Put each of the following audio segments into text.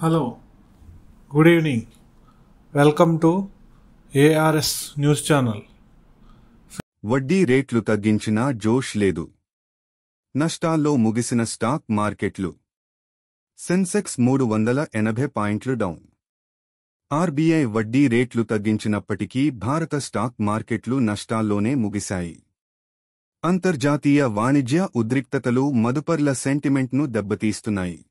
Hello, good evening. Welcome to ARS News Channel. వడ్డీ రేట్లు తగ్గించినా జోష్ లేదు. నష్టాల్లో ముగిసిన స్టాక్ మార్కెట్లు. సెన్సెక్స్ 380 పాయింట్లు డౌన్. ఆర్బీఐ వడ్డీ రేట్లు తగ్గించినప్పటికీ భారత స్టాక్ మార్కెట్లు నష్టాల్లోనే ముగిశాయి. అంతర్జాతీయ వాణిజ్య ఉద్రిక్తతలు మదుపర్ల సెంటిమెంట్ను దెబ్బతీస్తున్నాయి.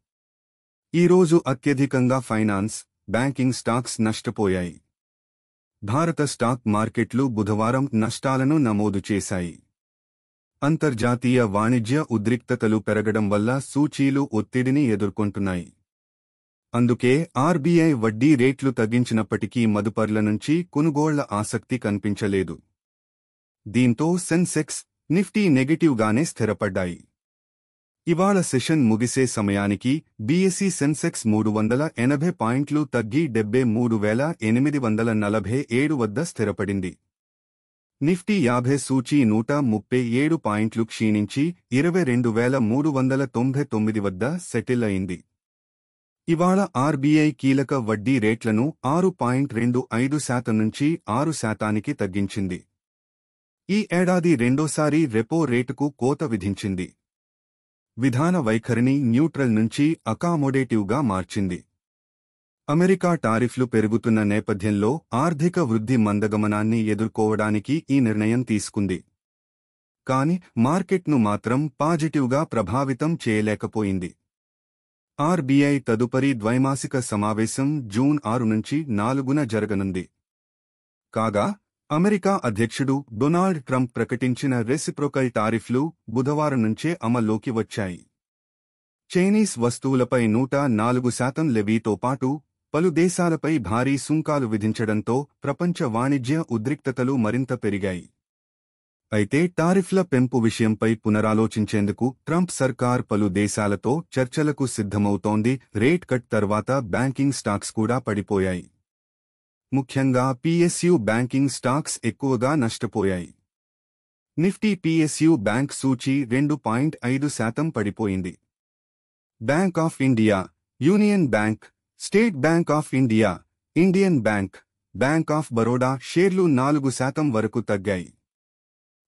ఈరోజు అత్యధికంగా ఫైనాన్స్, బ్యాంకింగ్ స్టాక్స్ నష్టపోయాయి. భారత స్టాక్ మార్కెట్లు బుధవారం నష్టాలను నమోదు చేశాయి. అంతర్జాతీయ వాణిజ్య ఉద్రిక్తతలు పెరగడం వల్ల సూచీలు ఒత్తిడిని ఎదుర్కొంటున్నాయి. అందుకే ఆర్బీఐ వడ్డీ రేట్లు తగ్గించినప్పటికీ మదుపర్ల నుంచి కొనుగోళ్ల ఆసక్తి కనిపించలేదు. దీంతో సెన్సెక్స్, నిఫ్టీ నెగటివ్గానే స్థిరపడ్డాయి. ఇవాళ సెషన్ ముగిసే సమయానికి బీఎస్ఈ సెన్సెక్స్ 380 పాయింట్లు తగ్గి 73,847 వద్ద స్థిరపడింది. నిఫ్టీ 50 సూచీ 137 పాయింట్లు క్షీణించి 22,399 వద్ద సెటిల్ అయింది. ఇవాళ ఆర్బీఐ కీలక వడ్డీ రేట్లను 6.25% నుంచి 6% తగ్గించింది. ఈ ఏడాది రెండోసారి రెపో రేటుకు కోత విధించింది. విధాన వైఖరిని న్యూట్రల్ నుంచి అకామోడేటివ్గా మార్చింది. అమెరికా టారిఫ్లు పెరుగుతున్న నేపథ్యంలో ఆర్థిక వృద్ధి మందగమనాన్ని ఎదుర్కోవడానికి ఈ నిర్ణయం తీసుకుంది. కాని మార్కెట్ను మాత్రం పాజిటివ్గా ప్రభావితం చేయలేకపోయింది. ఆర్బీఐ తదుపరి ద్వైమాసిక సమావేశం జూన్ 6 నుంచి 4న జరగనుంది. కాగా అమెరికా అధ్యక్షుడు డొనాల్డ్ ట్రంప్ ప్రకటించిన రెసిప్రొకల్ టారిఫ్లు బుధవారం నుంచే అమల్లోకి వచ్చాయి. చైనీస్ వస్తువులపై 104% లెవీతో పాటు పలు దేశాలపై భారీ సుంకాలు విధించడంతో ప్రపంచ వాణిజ్య ఉద్రిక్తతలు మరింత పెరిగాయి. అయితే టారిఫ్ల పెంపు విషయంపై పునరాలోచించేందుకు ట్రంప్ సర్కార్ పలు దేశాలతో చర్చలకు సిద్ధమవుతోంది. రేట్ కట్ తర్వాత బ్యాంకింగ్ స్టాక్స్ కూడా పడిపోయాయి. ముఖ్యంగా పీఎస్యూ బ్యాంకింగ్ స్టాక్స్ ఎక్కువగా నష్టపోయాయి. నిఫ్టీ పీఎస్యూ బ్యాంక్ సూచీ 2.5% పడిపోయింది. Bank of India, Union Bank, State Bank of India, Indian Bank, Bank of Baroda షేర్లు 4% వరకు తగ్గాయి.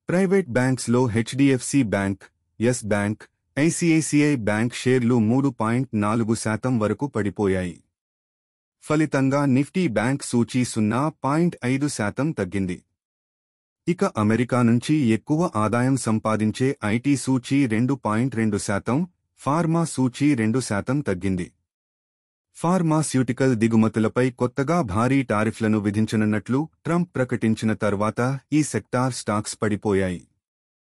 ప్రైవేట్ బ్యాంక్స్లో HDFC bank, Yes Bank, ICICI bank షేర్లు 3.4% వరకు పడిపోయాయి. ఫలితంగా నిఫ్టీ బ్యాంక్ సూచీ 0.5% తగ్గింది. ఇక అమెరికా నుంచి ఎక్కువ ఆదాయం సంపాదించే ఐటీ సూచీ 2.2%, ఫార్మా సూచీ 2% తగ్గింది. ఫార్మాస్యూటికల్ దిగుమతులపై కొత్తగా భారీ టారిఫ్లను విధించనున్నట్లు ట్రంప్ ప్రకటించిన తర్వాత ఈ సెక్టార్ స్టాక్స్ పడిపోయాయి.